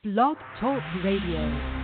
Blog Talk Radio.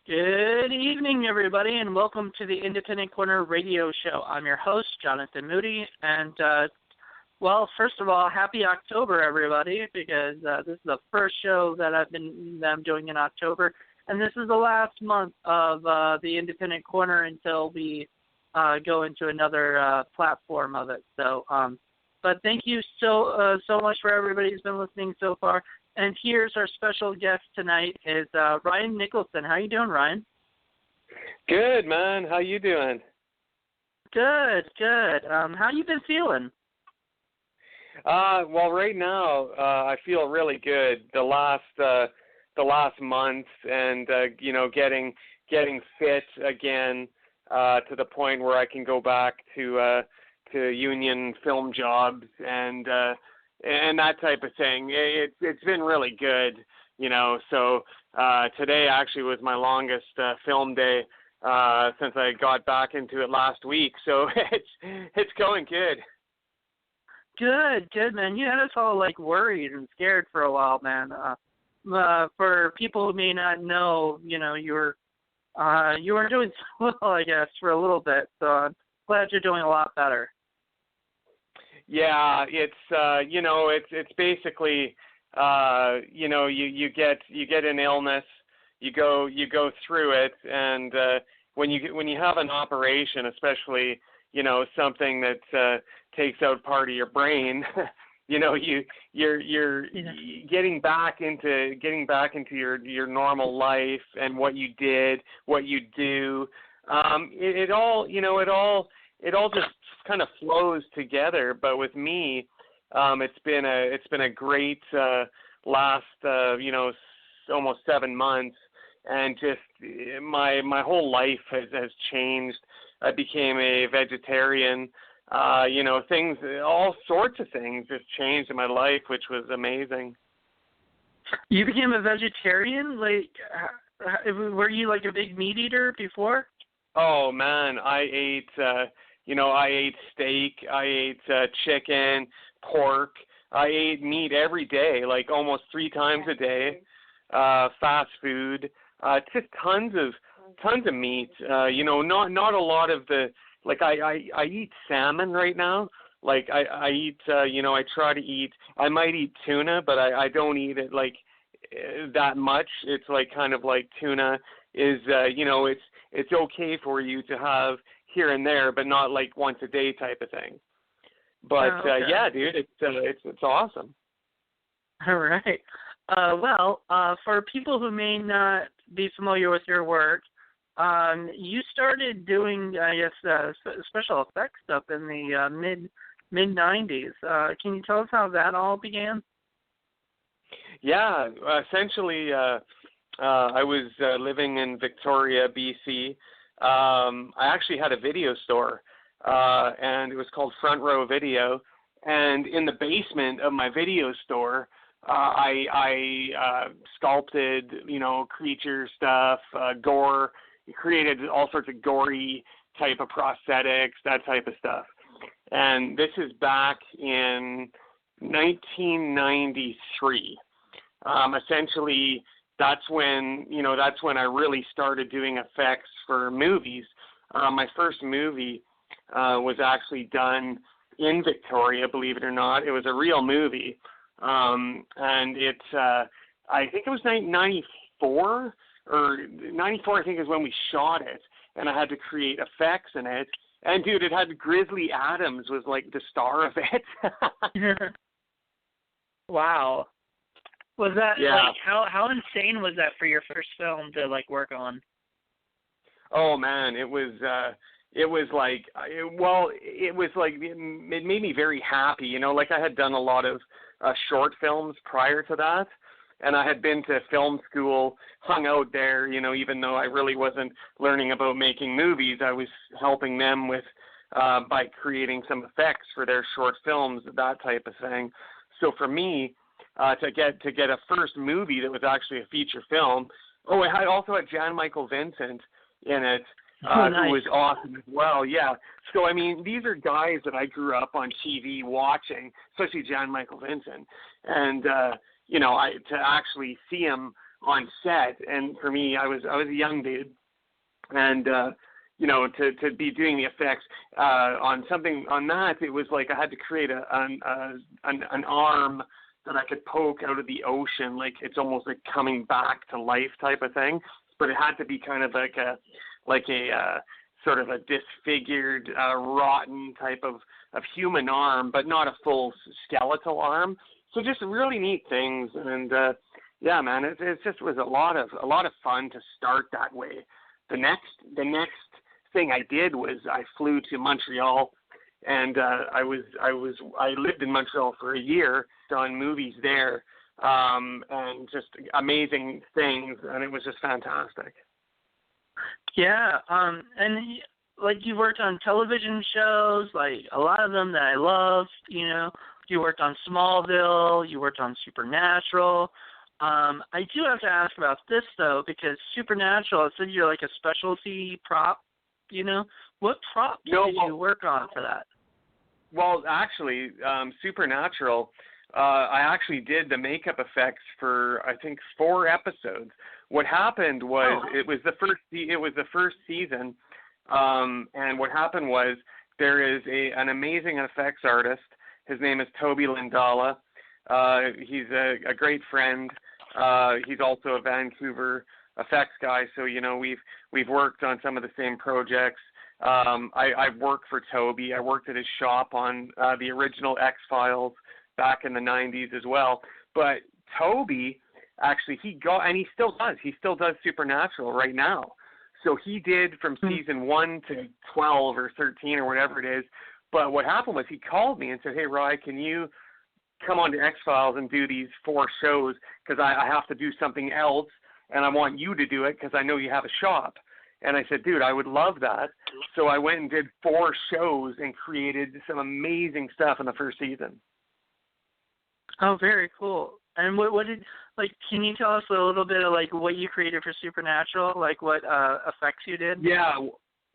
Good evening, everybody, and welcome to the Independent Corner Radio Show. I'm your host, Jonathan Moody, and, first of all, happy October, everybody, because this is the first show that I'm doing in October, and this is the last month of the Independent Corner until we go into another platform of it. So, but thank you so much for everybody who's been listening so far. And here's our special guest tonight is Ryan Nicholson. How you doing, Ryan? Good, man. How you doing? Good. How you been feeling? Well, right now I feel really good. The last month, and getting fit again to the point where I can go back to union film jobs and that type of thing. It's been really good, So today actually was my longest film day since I got back into it last week. So it's going good. Good, man. You had us all worried and scared for a while, man. For people who may not know, you were doing so well, I guess, for a little bit. So I'm glad you're doing a lot better. Yeah, it's it's basically you get an illness, you go through it, and when you have an operation, especially something that takes out part of your brain, you're getting back into your normal life and what you did, what you do. It all just kind of flows together. But with me, it's been a great last almost 7 months, and just my whole life has changed. I became a vegetarian. Things, all sorts of things just changed in my life, which was amazing. You became a vegetarian? Were you a big meat eater before? Oh man, I ate steak, I ate chicken, pork. I ate meat every day, almost 3 times a day. Fast food, just tons of meat. Not a lot of the I eat salmon right now. I eat I try to eat. I might eat tuna, but I don't eat it that much. It's kind of like tuna is it's okay for you to have here and there, but not once a day type of thing. But okay. Yeah, dude, it's awesome. All right. For people who may not be familiar with your work, you started doing, I guess, special effects stuff in the mid 90s. Can you tell us how that all began? Yeah, essentially, I was living in Victoria, BC. I actually had a video store, and it was called Front Row Video. And in the basement of my video store, I sculpted, creature stuff, gore, created all sorts of gory type of prosthetics, that type of stuff. And this is back in 1993. Essentially, that's when I really started doing effects for movies. My first movie was actually done in Victoria, believe it or not. It was a real movie. And I think it was 94 or 94, I think is when we shot it. And I had to create effects in it. And dude, it had Grizzly Adams was the star of it. Wow. Was that how insane was that for your first film to work on? Oh man, it was it was like, it made me very happy. You know, like I had done a lot of short films prior to that, and I had been to film school, hung out there, you know, even though I really wasn't learning about making movies, I was helping them with, by creating some effects for their short films, that type of thing. So for me, to get a first movie that was actually a feature film, it also had Jan Michael Vincent in it, nice. Who was awesome as well. Yeah. So I mean, these are guys that I grew up on TV watching, especially Jan Michael Vincent, and you know, to actually see him on set, and for me, I was a young dude, and you know, to be doing the effects on something on that, it was like I had to create an arm that I could poke out of the ocean, like it's almost like coming back to life type of thing, but it had to be kind of like a sort of a disfigured, rotten type of human arm, but not a full skeletal arm. So just really neat things, and yeah, man, it just was a lot of fun to start that way. The next thing I did was I flew to Montreal, and I lived in Montreal for a year, done movies there, and just amazing things, and it was just fantastic. Yeah, and like you worked on television shows, like a lot of them that I love, you know. You worked on Smallville, you worked on Supernatural. I do have to ask about this, though, because Supernatural, it said you're like a specialty prop, you know. What props did you work on for that? Well, actually, Supernatural, I actually did the makeup effects for, I think, 4 episodes. What happened was it was the first season, and what happened was there is an amazing effects artist. His name is Toby Lindala. He's a great friend. He's also a Vancouver effects guy, so you know we've worked on some of the same projects. I've worked for Toby. I worked at his shop on the original X-Files back in the 90s as well. But Toby, actually, he still does Supernatural right now. So he did from season 1 to 12 or 13 or whatever it is. But what happened was he called me and said, "Hey, Ryan, can you come on to X-Files and do these 4 shows because I have to do something else, and I want you to do it because I know you have a shop." And I said, "Dude, I would love that." So I went and did 4 shows and created some amazing stuff in the first season. Oh, very cool. And what did, like, can you tell us a little bit of, like, what you created for Supernatural, like what effects you did?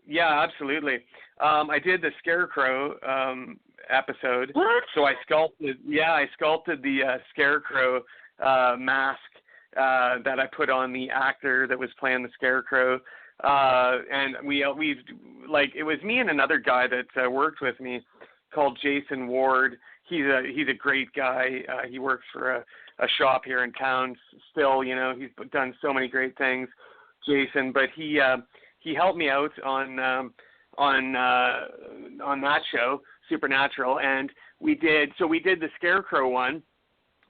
Yeah, absolutely. I did the Scarecrow episode. What? So I sculpted the Scarecrow mask that I put on the actor that was playing the Scarecrow. And we've like, it was me and another guy that worked with me called Jason Ward. He's a great guy. He works for a shop here in town still, you know. He's done so many great things, Jason, but he helped me out on that show, Supernatural, and we did the Scarecrow one.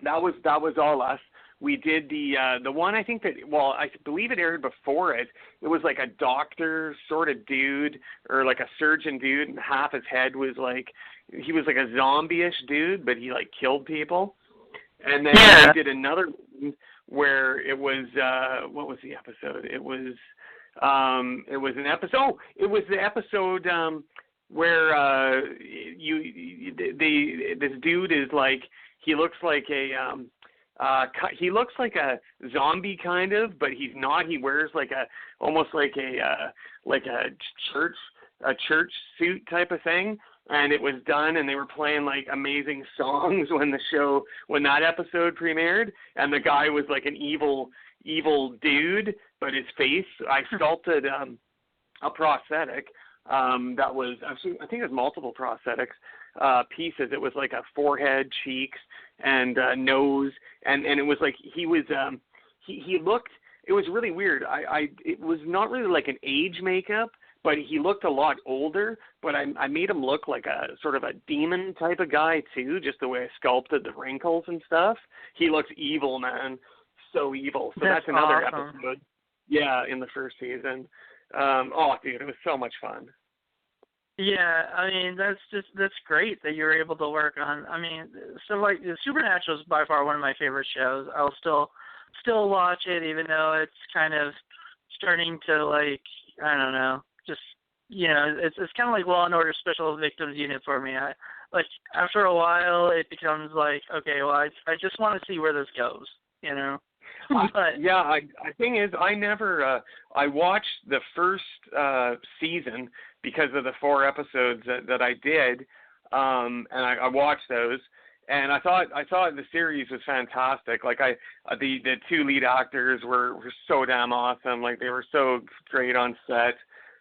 That was all us. We did the one, I think I believe it aired before it. It was like a doctor sort of dude, or like a surgeon dude, and half his head was like, he was like a zombie-ish dude, but he like killed people. And then we did another one where it was what was the episode? It was an episode. Oh, it was the episode where this dude is like, he looks like a zombie kind of, but he's not. He wears like almost like a church suit type of thing. And it was done, and they were playing like amazing songs when that episode premiered. And the guy was like an evil dude, but his face, I sculpted a prosthetic that was actually, I think it was multiple prosthetics pieces. It was like a forehead, cheeks, and nose, and it was like he looked. It was really weird. It was not really like an age makeup, but he looked a lot older. But I made him look like a sort of a demon type of guy too, just the way I sculpted the wrinkles and stuff. He looks evil, man. So evil. So that's another awesome. episode. Yeah, in the first season. Oh, dude, it was so much fun. Yeah, I mean that's great that you're able to work on. I mean, so like Supernatural is by far one of my favorite shows. I'll still watch it even though it's kind of starting to like I don't know, just it's kind of like Law and Order Special Victims Unit for me. I like after a while it becomes like okay, well I just want to see where this goes, you know. But Yeah, I thing is, I never. I watched the first season because of the 4 episodes that I did, and I watched those, and I thought the series was fantastic. Like the 2 lead actors were so damn awesome. Like they were so great on set,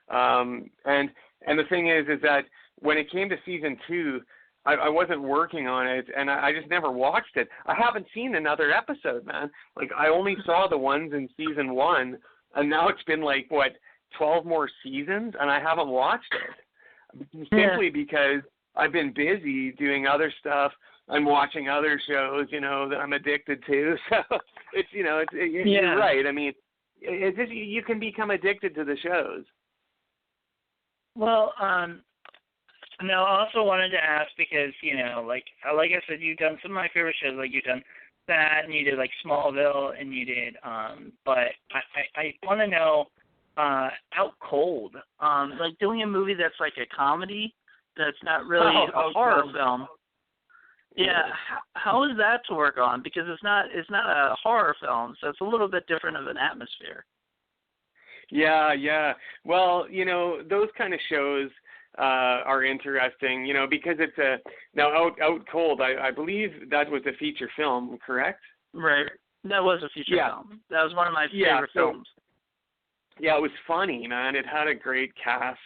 and the thing is that when it came to season 2. I wasn't working on it, and I just never watched it. I haven't seen another episode, man. Like, I only saw the ones in season 1, and now it's been, 12 more seasons, and I haven't watched it. Simply because I've been busy doing other stuff. I'm watching other shows, that I'm addicted to. So, you're right. I mean, it's just, you can become addicted to the shows. well, now, I also wanted to ask because, like I said, you've done some of my favorite shows. Like, you've done that, and you did, like, Smallville, and you did, but I want to know, Out Cold, like, doing a movie that's, like, a comedy that's not really a horror film. Yeah, how is that to work on? Because it's not a horror film, so it's a little bit different of an atmosphere. Yeah. Well, those kind of shows are interesting, because it's now Out Cold. I believe that was a feature film, correct? Right. That was a feature film. That was one of my favorite films. Yeah, it was funny, man. It had a great cast.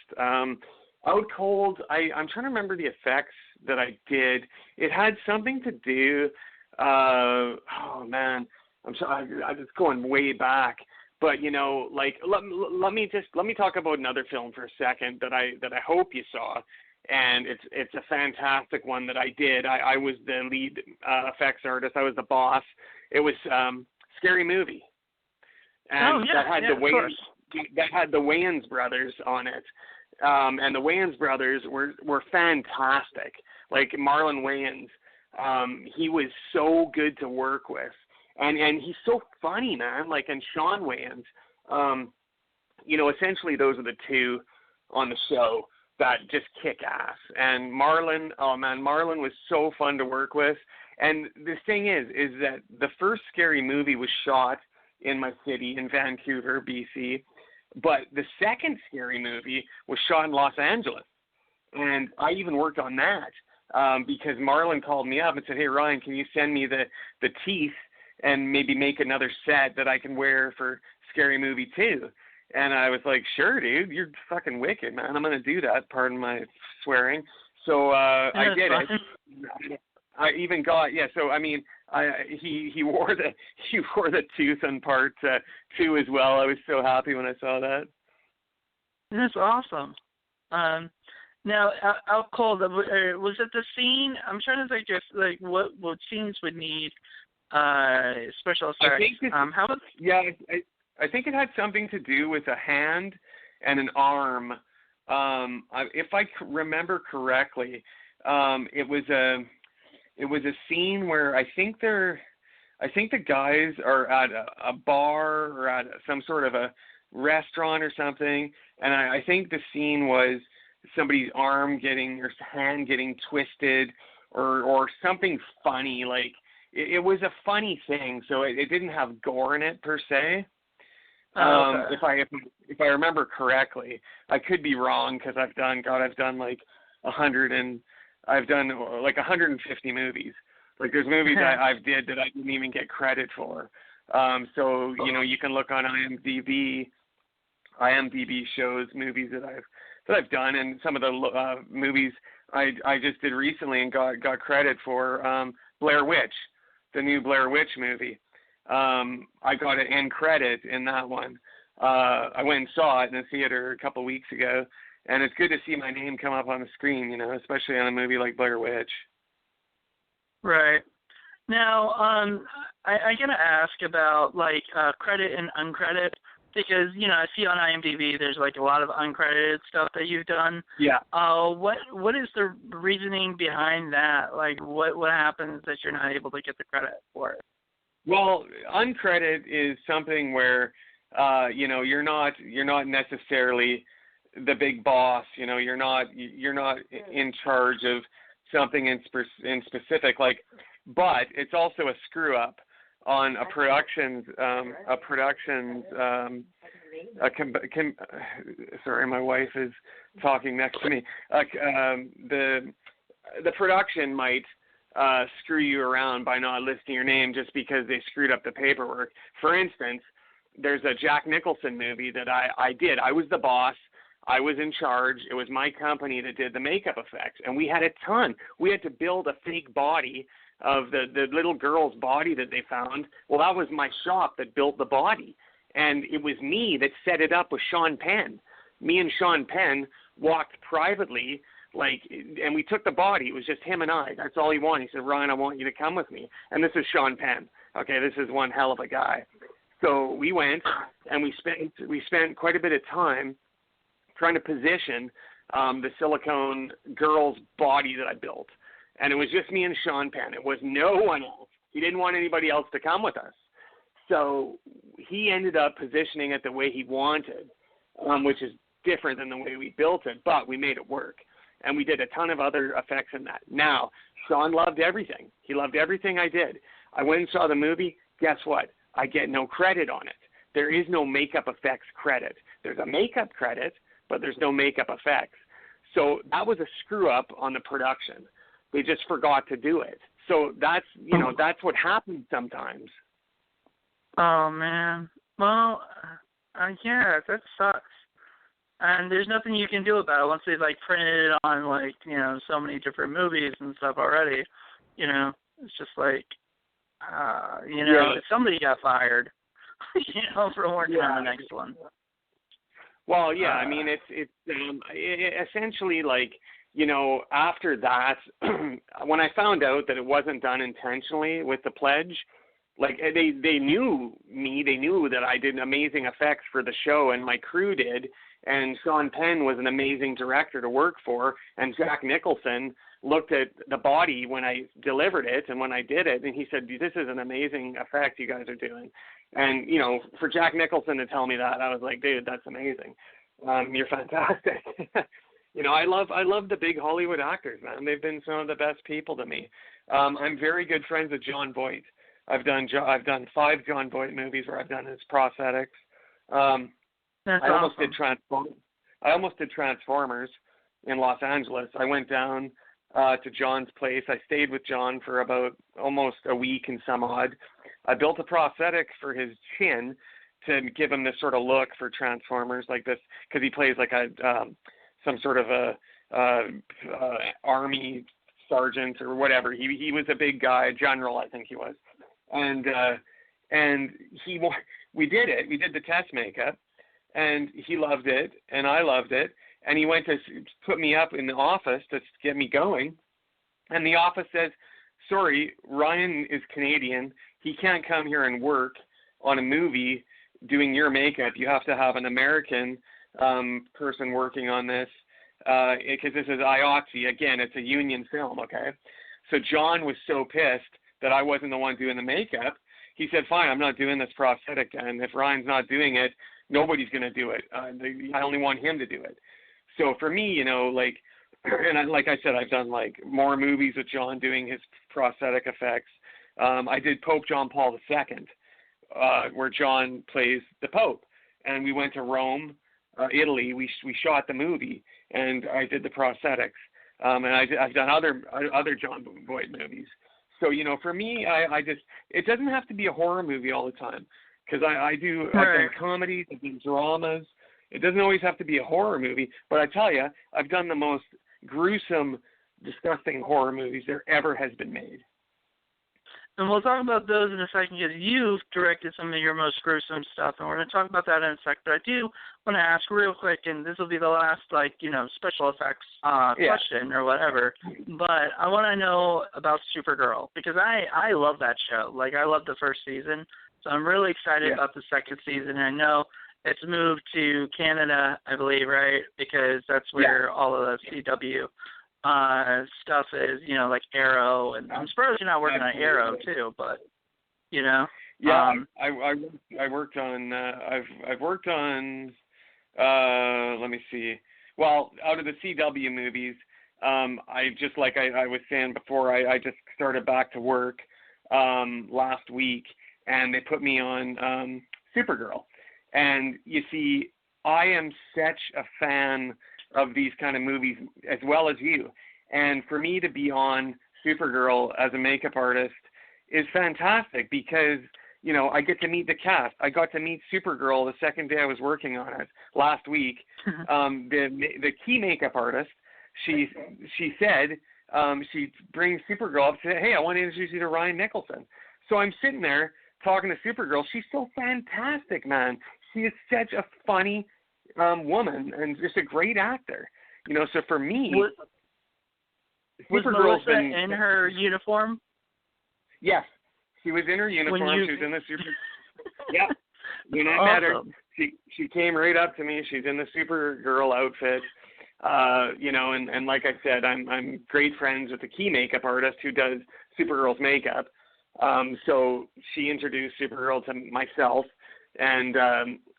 Out Cold. I'm trying to remember the effects that I did. It had something to do. Oh man, I'm sorry. I'm just going way back. But let me talk about another film for a second that I hope you saw, and it's a fantastic one that I did. I was the lead effects artist. I was the boss. It was Scary Movie, and that had the Wayans brothers on it, and the Wayans brothers were fantastic. Like Marlon Wayans, he was so good to work with. And he's so funny, man. Like, and Sean Wayans, essentially those are the 2 on the show that just kick ass. And Marlon was so fun to work with. And the thing is that the first Scary Movie was shot in my city in Vancouver, BC, but the second Scary Movie was shot in Los Angeles. And I even worked on that because Marlon called me up and said, "Hey, Ryan, can you send me the teeth and maybe make another set that I can wear for Scary Movie 2. And I was like, sure, dude, you're fucking wicked, man. I'm going to do that. Pardon my swearing. So I did it. I even got, so I mean, he wore the tooth on part 2 as well. I was so happy when I saw that. That's awesome. Now, Out Cold, was it the scene? I'm trying to think just like what scenes would need special effects. I think it had something to do with a hand and an arm. If I remember correctly, it was a scene where I think the guys are at a bar or at some sort of a restaurant or something, and I think the scene was somebody's arm or hand getting twisted or something funny. Like it was a funny thing, so it didn't have gore in it per se. Okay. If I remember correctly, I could be wrong because I've done like 150 movies. Like there's movies I've did that I didn't even get credit for. So you can look on IMDb shows movies that I've done, and some of the movies I just did recently and got credit for. Blair Witch, the new Blair Witch movie. I got an end credit in that one. I went and saw it in the theater a couple of weeks ago, and it's good to see my name come up on the screen, especially on a movie like Blair Witch. Right. Now, I gotta ask about like credit and uncredit. because, you know, I see on IMDb there's like a lot of uncredited stuff that you've done. Yeah. What is the reasoning behind that? Like, what happens that you're not able to get the credit for it? Well, uncredited is something where, you know, you're not necessarily the big boss. You know, you're not in charge of something in specific. Like, but it's also a screw up on a production's sorry, my wife is talking next to me. The production might screw you around by not listing your name just because they screwed up the paperwork. For instance, there's a Jack Nicholson movie that I did. I was the boss. I was in charge. It was my company that did the makeup effects, and we had a ton. We had to build a fake body of the little girl's body that they found. Well, that was my shop that built the body, and it was me that set it up with Sean Penn. Me and Sean Penn walked privately, and we took the body. It was just him and I. That's all he wanted. He said, "Ryan, I want you to come with me." And this is Sean Penn. Okay, this is one hell of a guy. So we went, and we spent quite a bit of time trying to position the silicone girl's body that I built. And it was just me and Sean Penn. It was no one else. He didn't want anybody else to come with us. So he ended up positioning it the way he wanted, which is different than the way we built it, but we made it work. And we did a ton of other effects in that. Now, Sean loved everything. He loved everything I did. I went and saw the movie. Guess what? I get no credit on it. There is no makeup effects credit. There's a makeup credit, but there's no makeup effects. So that was a screw up on the production. They just forgot to do it. So that's what happens sometimes. Oh, man. Well, yeah, that sucks. And there's nothing you can do about it once they, printed it on, so many different movies and stuff already. It's just somebody got fired, for working on the next one. Well, yeah, I mean, it's essentially after that, when I found out that it wasn't done intentionally with the pledge, they knew me, they knew that I did amazing effects for the show and my crew did, and Sean Penn was an amazing director to work for, and Jack Nicholson looked at the body when I delivered it and when I did it, and he said, "This is an amazing effect you guys are doing." And, for Jack Nicholson to tell me that, I was like, "Dude, that's amazing. You're fantastic." I love the big Hollywood actors, man. They've been some of the best people to me. I'm very good friends with John Voight. I've done 5 John Voight movies where I've done his prosthetics. That's I almost awesome. I almost did Transformers in Los Angeles. I went down to John's place. I stayed with John for about almost a week and some odd. I built a prosthetic for his chin to give him this sort of look for Transformers, like this, because he plays like some sort of a army sergeant or whatever. He was a big guy, general, I think he was, and we did it. We did the test makeup, and he loved it, and I loved it. And he went to put me up in the office to get me going. And the office says, "Sorry, Ryan is Canadian. He can't come here and work on a movie doing your makeup. You have to have an American person working on this because this is IOTC. Again, it's a union film, okay?" So John was so pissed that I wasn't the one doing the makeup. He said, "Fine, I'm not doing this prosthetic. And if Ryan's not doing it, nobody's going to do it. I only want him to do it." So for me, and like I said, I've done more movies with John doing his prosthetic effects. I did Pope John Paul II, where John plays the Pope, and we went to Rome, Italy. We shot the movie, and I did the prosthetics. And I've done other John Voight movies. So for me, it doesn't have to be a horror movie all the time, because I've done comedies, I've done dramas. It doesn't always have to be a horror movie, but I tell you, I've done the most gruesome, disgusting horror movies there ever has been made. And we'll talk about those in a second, because you've directed some of your most gruesome stuff, and we're going to talk about that in a second. But I do want to ask real quick, and this will be the last, special effects question or whatever, but I want to know about Supergirl, because I love that show. I love the first season, so I'm really excited about the second season. And I know it's moved to Canada, I believe, right? Because that's where all of the CW stuff is, you know, like Arrow, and I'm surprised you're not working on Arrow too, but you know. Yeah, I worked on I've worked on let me see. Well, out of the CW movies, I just like I was saying before, I just started back to work last week, and they put me on Supergirl. And you see, I am such a fan of these kind of movies as well as you. And for me to be on Supergirl as a makeup artist is fantastic because, you know, I get to meet the cast. I got to meet Supergirl the second day I was working on it last week. The key makeup artist, she said, she brings Supergirl up and said, hey, I want to introduce you to Ryan Nicholson. So I'm sitting there talking to Supergirl. She's so fantastic, man. She is such a funny woman and just a great actor. You know, so for me, was Melissa in her uniform? Yes, she was in her uniform. She was in the super. Yeah, when I met her, she came right up to me. She's in the Supergirl outfit. You know, and like I said, I'm great friends with the key makeup artist who does Supergirl's makeup. So she introduced Supergirl to myself, and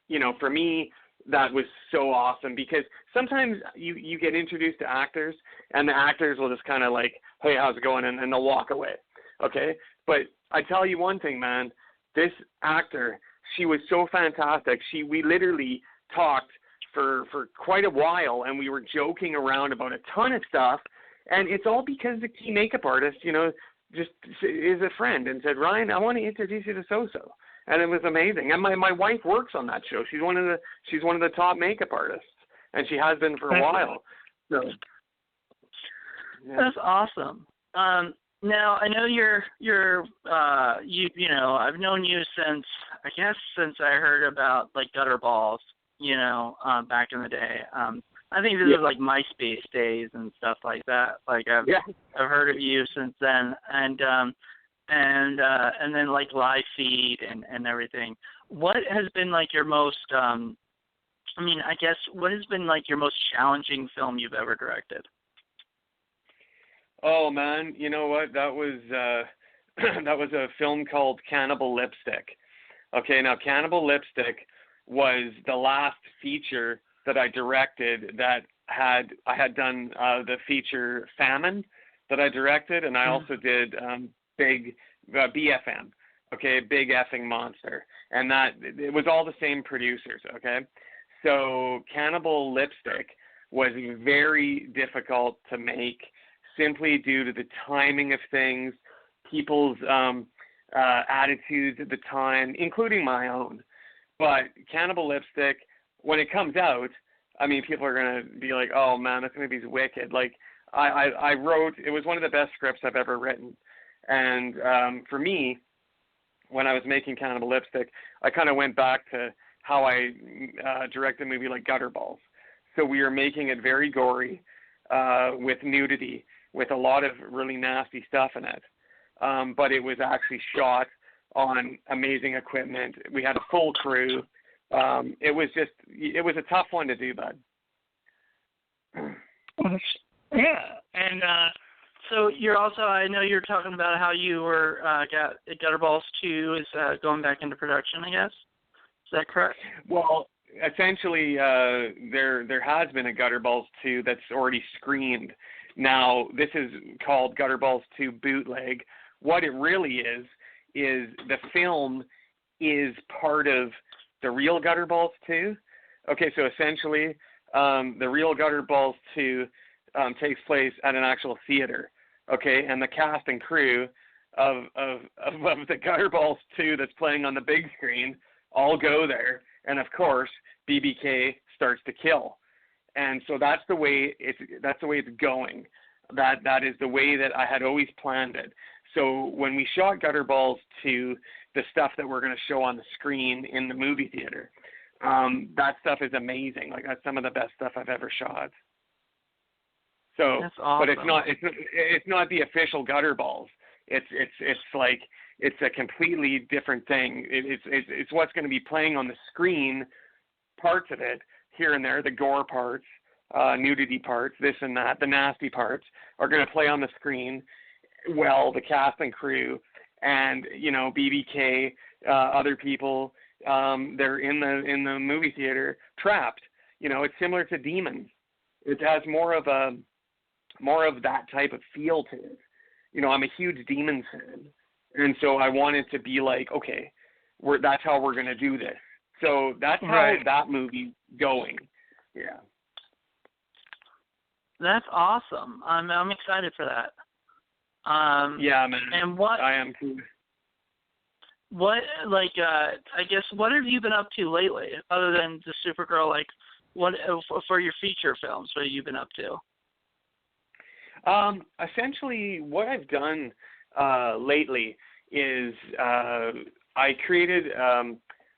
you know, for me, that was so awesome because sometimes you get introduced to actors, and the actors will just kind of like, hey, how's it going, and they'll walk away. Okay, but I tell you one thing, man, this actor, she was so fantastic. We literally talked for quite a while, and we were joking around about a ton of stuff, and it's all because the key makeup artist, you know, just is a friend and said, Ryan, I want to introduce you to So-So. And it was amazing. And my wife works on that show. She's one of the top makeup artists, and she has been for a while. So yeah. That's awesome. Now I know you know, I've known you since I heard about like gutter balls, you know, back in the day. I think this is like MySpace days and stuff like that. Like I've heard of you since then, and then like live feed and everything. What has been like your most what has been like your most challenging film you've ever directed? Oh man, you know what? That was that was a film called Cannibal Lipstick. Okay, now Cannibal Lipstick was the last feature that I directed that I had done the feature Famine that I directed, and I also did Big BFM, okay, Big Effing Monster, and that it was all the same producers, okay. So Cannibal Lipstick was very difficult to make simply due to the timing of things, people's attitudes at the time, including my own. But Cannibal Lipstick, when it comes out, I mean, people are going to be like, oh man, this movie's wicked. Like, I wrote, it was one of the best scripts I've ever written. And for me, when I was making Cannibal Lipstick, I kind of went back to how I directed a movie like Gutterballs. So we were making it very gory, with nudity, with a lot of really nasty stuff in it. But it was actually shot on amazing equipment. We had a full crew. It was a tough one to do, bud. Yeah, and so you're also, I know you're talking about how you were got Gutterballs 2 is going back into production, I guess. Is that correct? Well, essentially, there has been a Gutterballs 2 that's already screened. Now, this is called Gutterballs 2 Bootleg. What it really is the film is part of the real Gutterballs 2. Okay, so essentially, the real Gutterballs 2 takes place at an actual theater. Okay, and the cast and crew of the Gutterballs 2 that's playing on the big screen all go there, and of course, BBK starts to kill. And so that's the way it's going. That is the way that I had always planned it. So when we shot Gutterballs 2, the stuff that we're going to show on the screen in the movie theater, that stuff is amazing. Like, that's some of the best stuff I've ever shot. So, that's awesome. But it's not the official Gutterballs. It's like, it's a completely different thing. It's what's going to be playing on the screen parts of it here and there, the gore parts, nudity parts, this and that, the nasty parts are going to play on the screen. Well, the cast and crew and, BBK, other people, they're in the movie theater trapped. It's similar to Demons. It has more of that type of feel to it. I'm a huge Demons fan, and so I wanted to be like, okay, that's how we're going to do this. So that's how that movie's going. Yeah. That's awesome. I'm excited for that. Yeah, man. And what I am too. What I guess what have you been up to lately, other than the Supergirl? Like, what for your feature films? What have you been up to? Essentially, what I've done lately is I created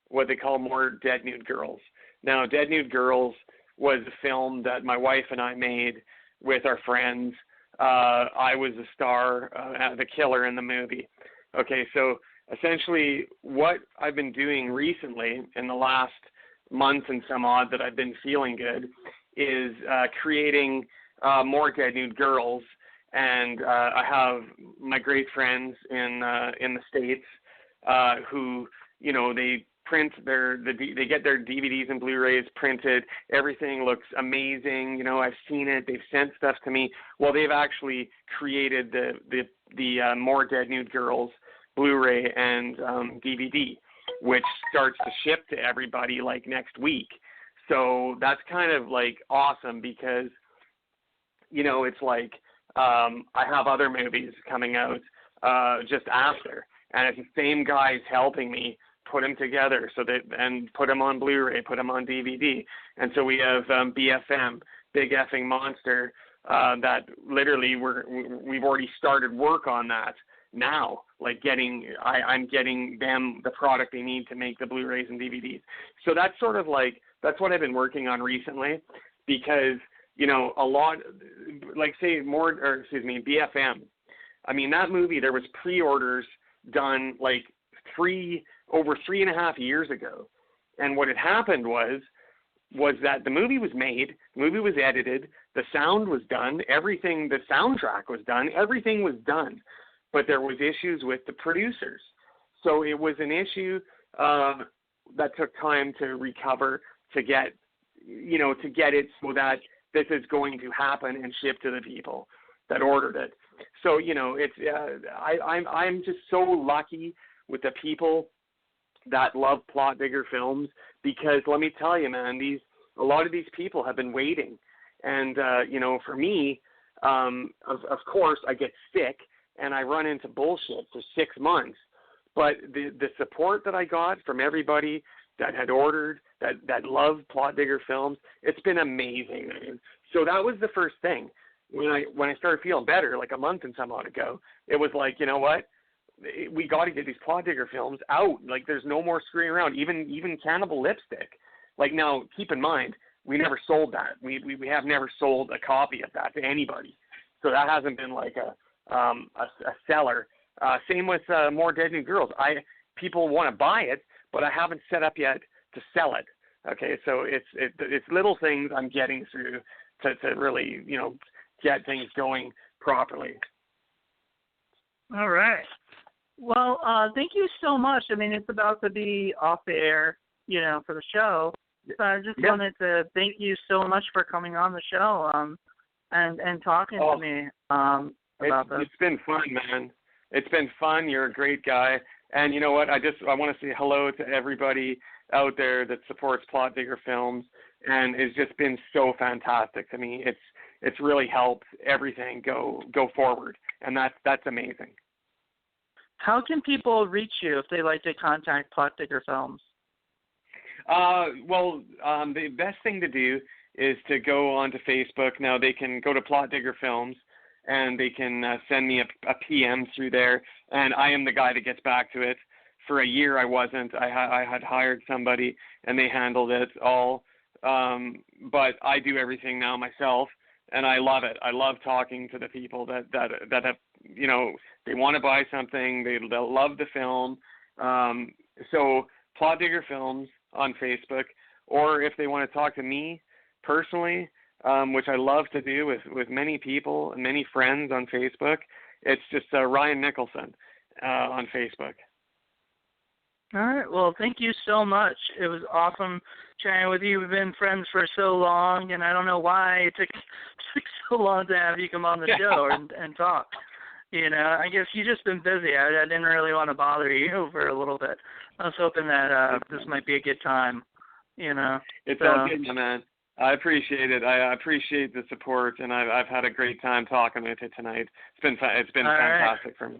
what they call more Dead Nude Girls. Now, Dead Nude Girls was a film that my wife and I made with our friends. I was the star, the killer in the movie. Okay, so essentially what I've been doing recently in the last month and some odd that I've been feeling good is creating more Dead Nude Girls. And I have my great friends in the States who, they print they get their DVDs and Blu-rays printed. Everything looks amazing. I've seen it. They've sent stuff to me. Well, they've actually created the More Dead Nude Girls Blu-ray and DVD, which starts to ship to everybody like next week. So that's kind of like awesome because, it's like I have other movies coming out just after, and it's the same guys helping me put them together and put them on Blu-ray, put them on DVD. And so we have BFM, Big Effing Monster, that literally we've already started work on that now. Like I'm getting them the product they need to make the Blu-rays and DVDs. So that's sort of like, that's what I've been working on recently because, a lot, like say BFM. I mean, that movie, there was pre-orders done like over 3.5 years ago. And what had happened was that the movie was made, the movie was edited, the sound was done, everything, the soundtrack was done, everything was done. But there was issues with the producers. So it was an issue that took time to recover, to get it so that this is going to happen and ship to the people that ordered it. So, it's I'm just so lucky with the people that love Plot Digger Films because let me tell you, man, a lot of these people have been waiting. And, for me, of course, I get sick and I run into bullshit for 6 months. But the support that I got from everybody that had ordered, that loved Plot Digger Films, it's been amazing, man. So that was the first thing. When I started feeling better, like a month and some odd ago, it was like, you know what? We got to get these Plot Digger Films out. Like, there's no more screwing around. Even Cannibal Lipstick. Like, now, keep in mind, we never sold that. We have never sold a copy of that to anybody. So that hasn't been like a seller. Same with More Dead Nude Girls. People want to buy it, but I haven't set up yet to sell it. Okay, so it's little things I'm getting through to really get things going properly. All right. Well, thank you so much. I mean, it's about to be off the air, for the show. So I just wanted to thank you so much for coming on the show and talking to me about this. It's been fun, man. It's been fun. You're a great guy. And you know what? I want to say hello to everybody out there that supports Plot Digger Films, and it's just been so fantastic to me. It's really helped everything go forward, and that's amazing. How can people reach you if they like to contact Plot Digger Films? The best thing to do is to go onto Facebook. Now they can go to Plot Digger Films, and they can send me a PM through there, and I am the guy that gets back to it. For a year I wasn't. I had hired somebody, and they handled it all. But I do everything now myself, and I love it. I love talking to the people that have, they want to buy something, they'll love the film. So Plot Digger Films on Facebook, or if they want to talk to me personally, which I love to do with many people and many friends on Facebook, it's just Ryan Nicholson on Facebook. All right. Well, thank you so much. It was awesome chatting with you. We've been friends for so long, and I don't know why it took so long to have you come on the show and talk. You know, I guess you've just been busy. I didn't really want to bother you for a little bit. I was hoping that this might be a good time. You know, it's all good, man. I appreciate it. I appreciate the support, and I've had a great time talking with you tonight. It's been fantastic for me.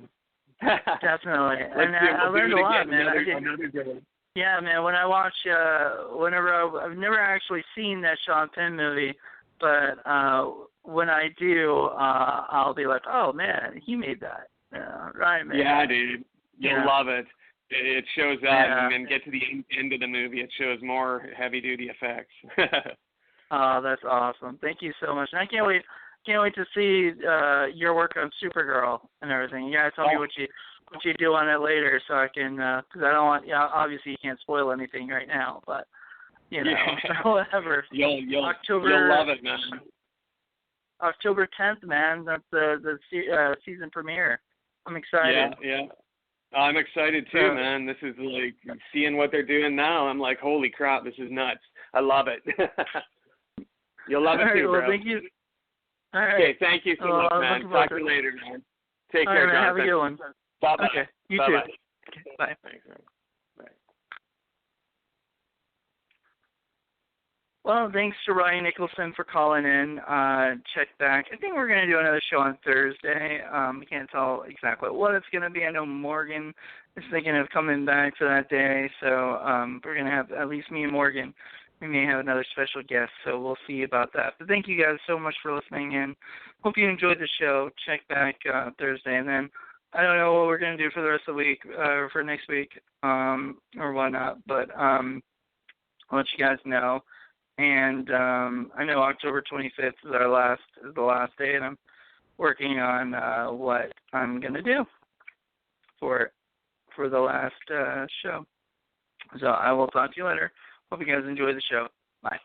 Definitely. And I learned a lot, man. Another good one. Yeah, man. When I watch, I've never actually seen that Sean Penn movie, but when I do, I'll be like, oh man, he made that. Right, man. Yeah, dude. You'll love it. It shows that, and get to the end of the movie, it shows more heavy-duty effects. Oh, that's awesome. Thank you so much. And I can't wait to see your work on Supergirl and everything. You gotta tell me what you do on it later, so I can, because I don't want. Yeah, obviously you can't spoil anything right now, but you know, whatever. You'll love it, man. October 10th, man. That's the season premiere. I'm excited. Yeah. I'm excited too, man. This is like seeing what they're doing now. I'm like, holy crap, this is nuts. I love it. You'll love it too, bro. Well, thank you. All right. Okay, thank you so much, man. Talk to you later, man. Take care, man. Jonathan. Have a good one. Bye-bye. Okay, you Bye-bye. too. Okay, bye. Thanks, man. Bye. Well, thanks to Ryan Nicholson for calling in. Check back. I think we're going to do another show on Thursday. I can't tell exactly what it's going to be. I know Morgan is thinking of coming back for that day, so we're going to have at least me and Morgan. We may have another special guest, so we'll see about that. But thank you guys so much for listening in. Hope you enjoyed the show. Check back Thursday, and then I don't know what we're going to do for the rest of the week, or for next week, or whatnot, but I'll let you guys know. And I know October 25th is the last day, and I'm working on what I'm going to do for the last show. So I will talk to you later. Hope you guys enjoy the show. Bye.